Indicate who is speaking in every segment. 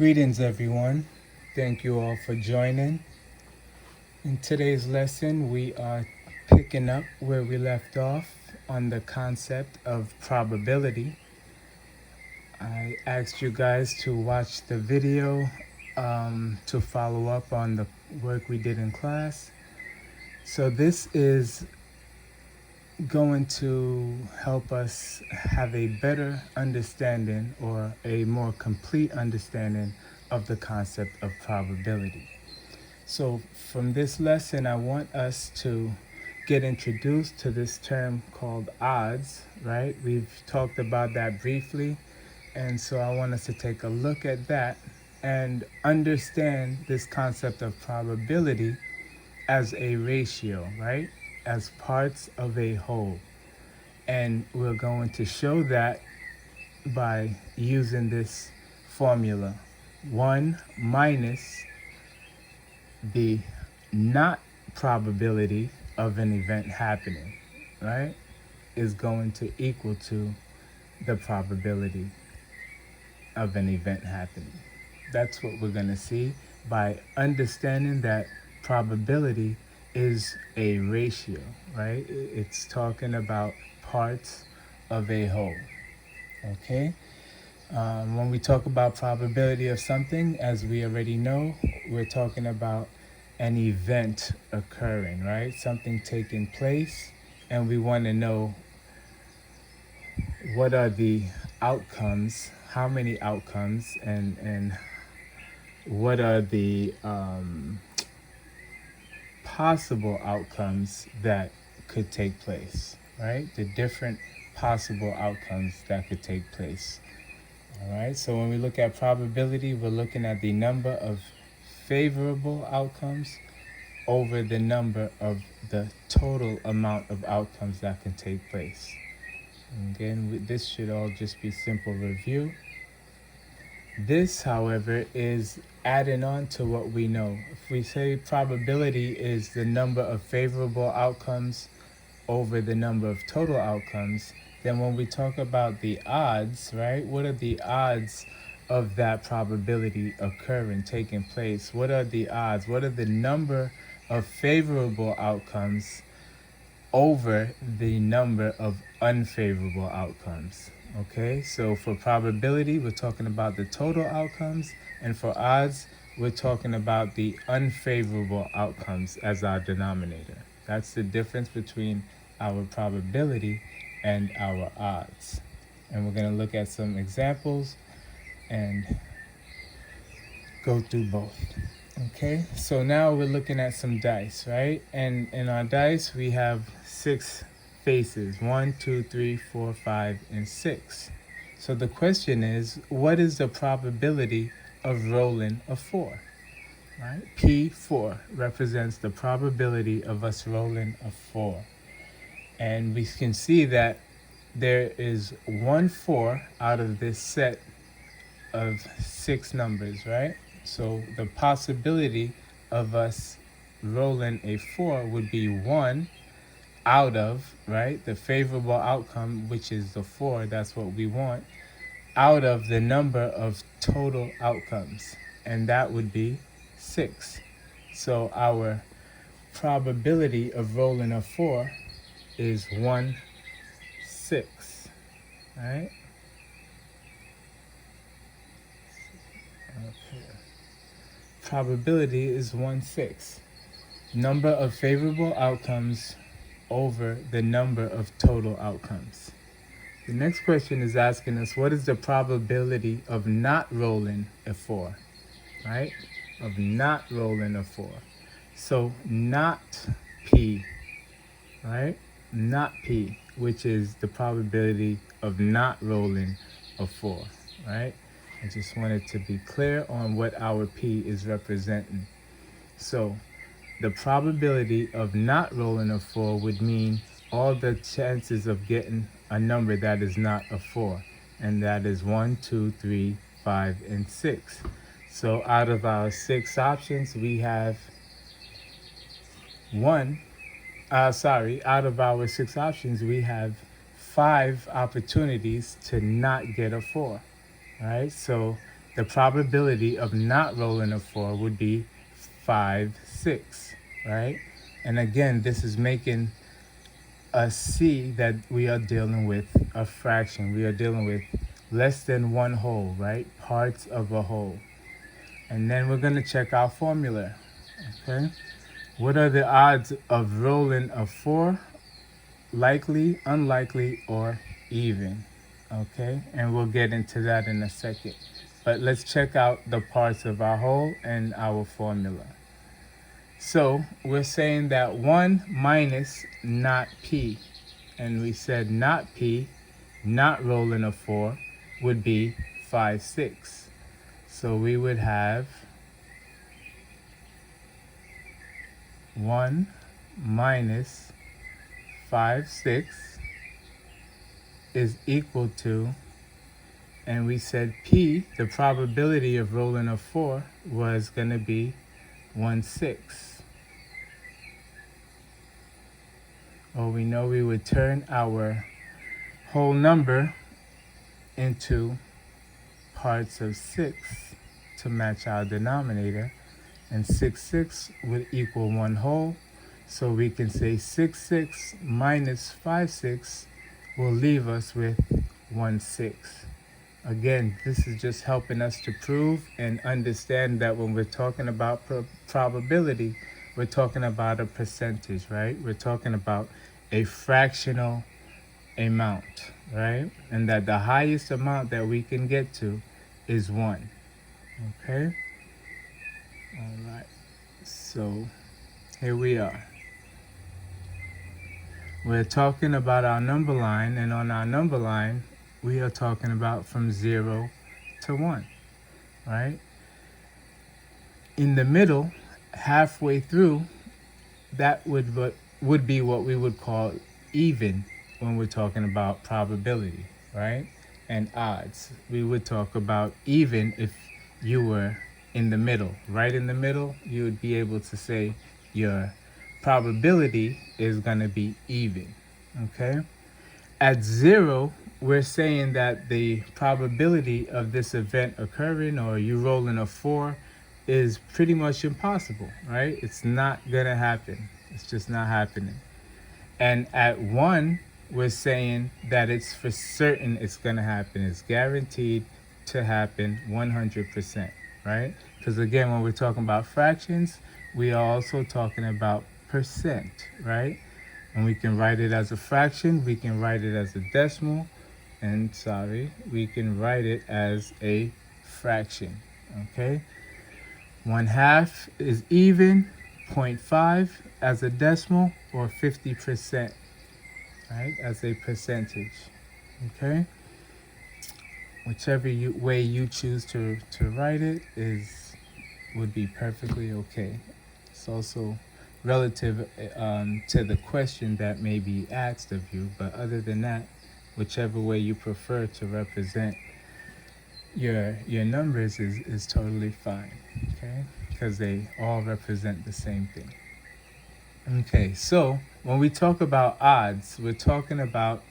Speaker 1: Greetings, everyone. Thank you all for joining. In today's lesson, we are picking up where we left off on the concept of probability. I asked you guys to watch the video to follow up on the work we did in class. So, this is going to help us have a better understanding or a more complete understanding of the concept of probability. So, from this lesson, I want us to get introduced to this term called odds, right? We've talked about that briefly, and so I want us to take a look at that and understand this concept of probability as a ratio, right? As parts of a whole. And we're going to show that by using this formula 1 minus the not probability of an event happening, right, is going to equal to the probability of an event happening. That's what we're going to see by understanding that probability is a ratio, right? It's talking about parts of a whole, okay? When we talk about probability of something, as we already know, we're talking about an event occurring, right? Something taking place, and we want to know what are the outcomes, how many outcomes, and what are the possible outcomes that could take place, right? The different possible outcomes that could take place. All right, so when we look at probability, we're looking at the number of favorable outcomes over the number of the total amount of outcomes that can take place. And again, this should all just be simple review. This, however, is adding on to what we know. If we say probability is the number of favorable outcomes over the number of total outcomes, then when we talk about the odds, right, what are the odds of that probability occurring, taking place? What are the odds? What are the number of favorable outcomes over the number of unfavorable outcomes? Okay, so for probability, we're talking about the total outcomes, and for odds, we're talking about the unfavorable outcomes as our denominator. That's the difference between our probability and our odds. And we're going to look at some examples and go through both. Okay, so now we're looking at some dice, right? And in our dice, we have 6 faces: 1, 2, 3, 4, 5, and 6. So the question is, what is the probability of rolling a 4? Right? P4 represents the probability of us rolling a 4. And we can see that there is 1 4 out of this set of 6 numbers, right? So the possibility of us rolling a 4 would be 1 out of, right, the favorable outcome, which is the 4, that's what we want, out of the number of total outcomes, and that would be 6. So our probability of rolling a 4 is 1/6, right? Up here. Probability is 1/6. Number of favorable outcomes over the number of total outcomes. The next question is asking us, what is the probability of not rolling a 4, right? Of not rolling a 4. So not P, right? Not P, which is the probability of not rolling a 4, right? I just wanted to be clear on what our P is representing. So the probability of not rolling a 4 would mean all the chances of getting a number that is not a 4, and that is 1, 2, 3, 5, and 6. So out of our 6 options, we have out of our 6 options, we have 5 opportunities to not get a 4, right? So the probability of not rolling a 4 would be 5, 6, right? And again, this is making us see that we are dealing with a fraction. We are dealing with less than one whole, right? Parts of a whole. And then we're going to check our formula, okay? What are the odds of rolling a 4? Likely, unlikely, or even, okay? And we'll get into that in a second. But let's check out the parts of our whole and our formula. So we're saying that 1 minus not p, and we said not p, not rolling a 4, would be 5, 6. So we would have 1 minus 5, 6 is equal to, and we said p, the probability of rolling a 4, was going to be 1, 6. Well, we know we would turn our whole number into parts of 6 to match our denominator, and 6, 6 would equal 1 whole. So we can say 6, 6 minus 5, 6 will leave us with 1, 6. Again, this is just helping us to prove and understand that when we're talking about probability, we're talking about a percentage, right? We're talking about a fractional amount, right? And that the highest amount that we can get to is 1, okay? All right, so here we are. We're talking about our number line, and on our number line, we are talking about from 0 to 1, right? In the middle, halfway through, that would be what we would call even when we're talking about probability, right? And odds. We would talk about even if you were in the middle. Right in the middle, you would be able to say your probability is going to be even, okay? At 0, we're saying that the probability of this event occurring, or you rolling a 4, is pretty much impossible, right? It's not going to happen. It's just not happening. And at 1, we're saying that it's for certain it's going to happen. It's guaranteed to happen 100%, right? Because again, when we're talking about fractions, we are also talking about percent, right? And we can write it as a fraction, we can write it as a decimal, and we can write it as a fraction, okay? 1/2 is even, 0.5 as a decimal, or 50%, right, as a percentage, okay? Whichever way you choose to write it would be perfectly okay. It's also relative to the question that may be asked of you, but other than that, whichever way you prefer to represent your numbers is totally fine, okay? Because they all represent the same thing. Okay, so when we talk about odds, we're talking about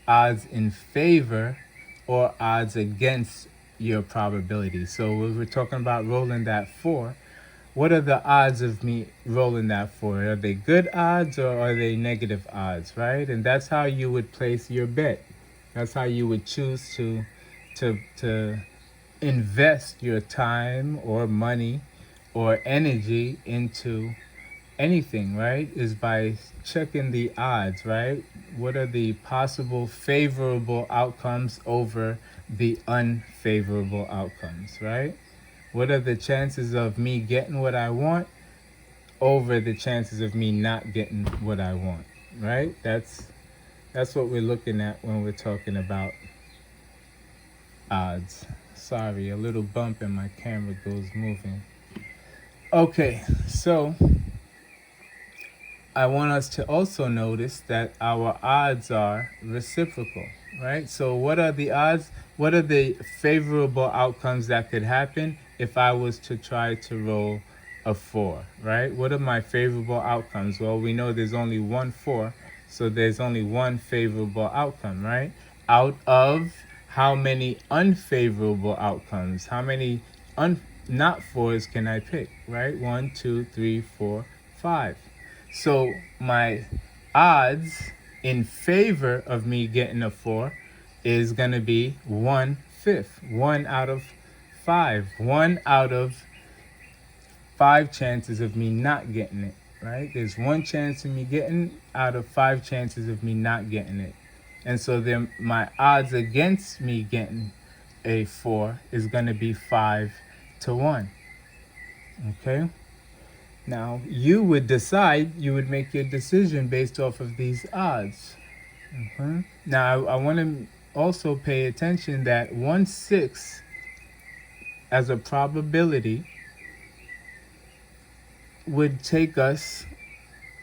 Speaker 1: odds in favor or odds against your probability. So when we're talking about rolling that 4, what are the odds of me rolling that 4? Are they good odds or are they negative odds, right? And that's how you would place your bet. That's how you would choose to invest your time or money or energy into anything, right? Is by checking the odds, right? What are the possible favorable outcomes over the unfavorable outcomes, right? What are the chances of me getting what I want over the chances of me not getting what I want, right? That's what we're looking at when we're talking about odds. Sorry, a little bump and my camera goes moving. Okay, so I want us to also notice that our odds are reciprocal, right? So what are the odds? What are the favorable outcomes that could happen if I was to try to roll a 4, right? What are my favorable outcomes? Well, we know there's only one 4, so there's only one favorable outcome, right? Out of how many unfavorable outcomes, how many not fours can I pick, right? 1, 2, 3, 4, 5. So my odds in favor of me getting a 4 is going to be 1/5, 1 out of 5, 1 out of 5 chances of me not getting it, right? There's one chance of me getting out of 5 chances of me not getting it. And so then my odds against me getting a 4 is going to be 5 to 1. Okay? Now, you would decide, you would make your decision based off of these odds. Okay? Now, I want to also pay attention that 1/6 as a probability would take us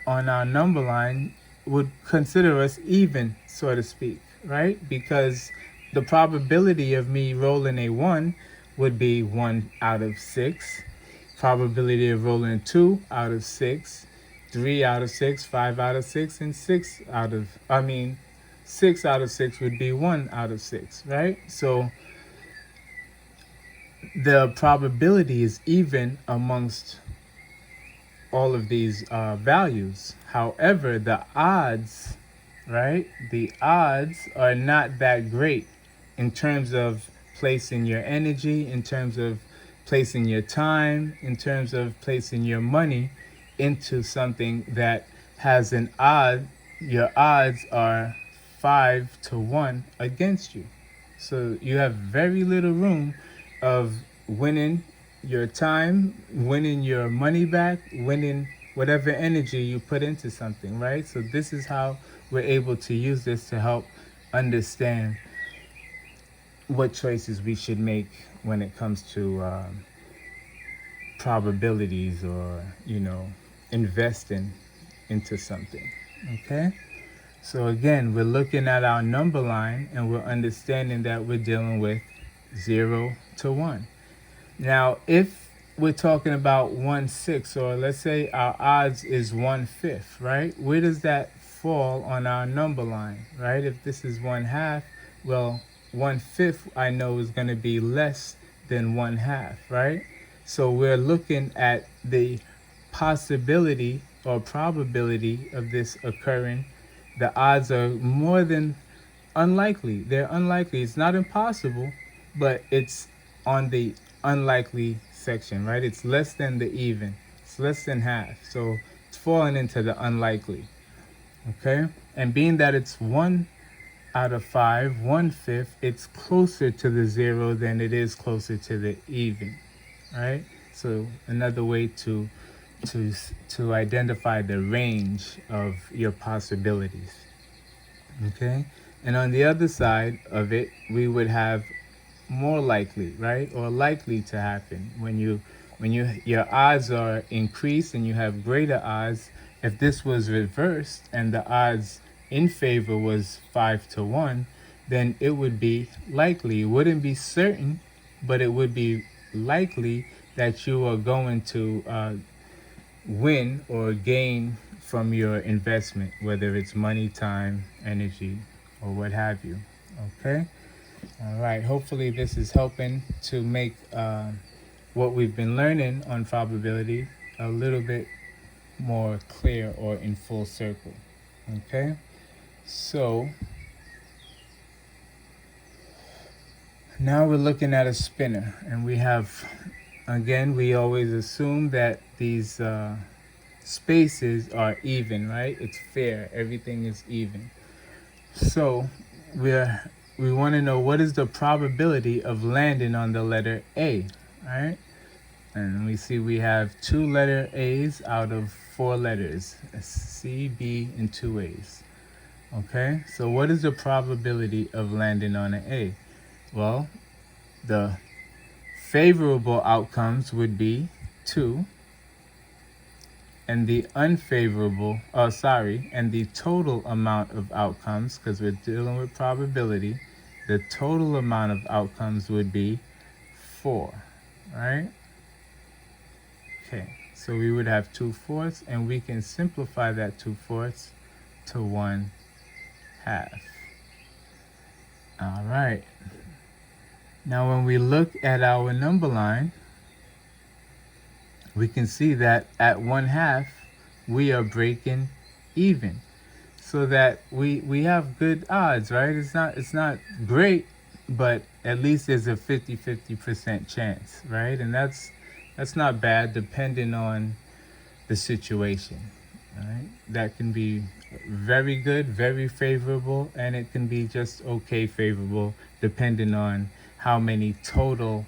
Speaker 1: on our number line, would consider us even, so to speak, right? Because the probability of me rolling a 1 would be 1 out of 6. Probability of rolling 2 out of 6, 3 out of 6, 5 out of 6, and 6 out of 6 would be 1 out of 6, right? So the probability is even amongst all of these values. However, the odds, right? The odds are not that great in terms of placing your energy, in terms of placing your time, in terms of placing your money into something that has an odd, your odds are 5 to 1 against you. So you have very little room of winning your time, winning your money back, winning whatever energy you put into something, right? So this is how we're able to use this to help understand what choices we should make when it comes to probabilities or, investing into something, okay? So again, we're looking at our number line and we're understanding that we're dealing with 0 to 1. Now, if we're talking about 1/6, or let's say our odds is 1/5, right? Where does that fall on our number line, right? If this is 1/2, well, 1/5 I know is going to be less than 1/2, right? So we're looking at the possibility or probability of this occurring. The odds are more than unlikely. They're unlikely. It's not impossible, but it's on the unlikely section, right? It's less than the even. It's less than half. So it's falling into the unlikely. Okay? And being that it's 1 out of 5, 1/5, it's closer to the 0 than it is closer to the even. Right? So another way to identify the range of your possibilities. Okay? And on the other side of it, we would have more likely, right? Or likely to happen. When your odds are increased and you have greater odds, if this was reversed and the odds in favor was 5 to 1, then it would be likely. It wouldn't be certain, but it would be likely that you are going to win or gain from your investment, whether it's money, time, energy, or what have you. Okay? All right. Hopefully this is helping to make what we've been learning on probability a little bit more clear or in full circle. Okay? So now we're looking at a spinner, and we have, again, we always assume that these spaces are even, right? It's fair. Everything is even. So we want to know what is the probability of landing on the letter A, right? And we see we have 2 letter A's out of 4 letters, C, B, and 2 A's. Okay, so what is the probability of landing on an A? Well, the favorable outcomes would be 2, and the unfavorable, and the total amount of outcomes, because we're dealing with probability, the total amount of outcomes would be 4, right? Okay, so we would have 2/4, and we can simplify that 2/4 to 1/2. All right, Now, when we look at our number line, we can see that at 1/2, we are breaking even. So that we have good odds, right? It's not great, but at least there's a 50% chance, right? And that's not bad depending on the situation, right? That can be very good, very favorable, and it can be just okay favorable depending on how many total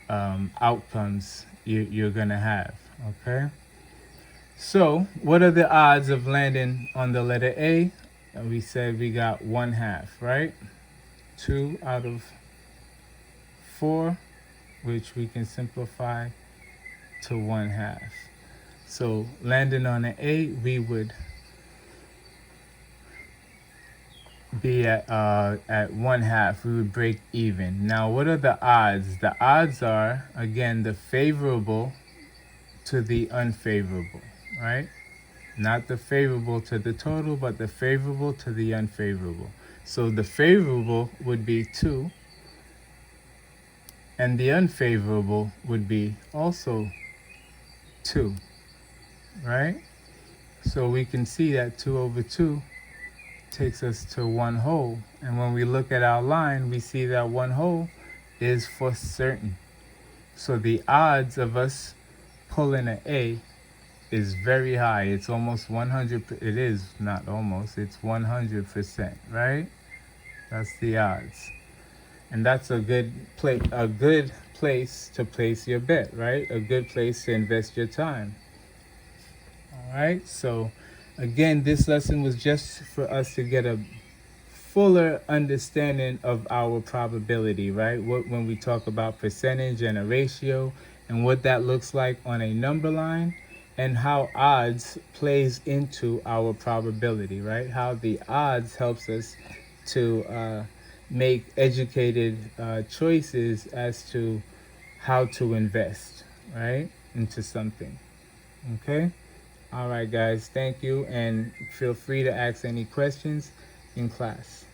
Speaker 1: outcomes you're gonna have, okay? So, what are the odds of landing on the letter A? We said we got 1/2, right? 2 out of 4, which we can simplify to 1/2. So, landing on an A, we would be at 1/2. We would break even. Now, what are the odds? The odds are, again, the favorable to the unfavorable, right? Not the favorable to the total, but the favorable to the unfavorable. So the favorable would be 2, and the unfavorable would be also 2, right? So we can see that 2 over 2 takes us to 1/2. And when we look at our line, we see that 1/2 is for certain. So the odds of us pulling an A is very high. It's almost 100. It is not almost. It's 100%, right? That's the odds, and that's a good place to place your bet, right? A good place to invest your time. All right. So, again, this lesson was just for us to get a fuller understanding of our probability, right? When we talk about percentage and a ratio and what that looks like on a number line, and how odds plays into our probability, right? How the odds helps us to make educated choices as to how to invest, right, into something. Okay. All right, guys. Thank you, and feel free to ask any questions in class.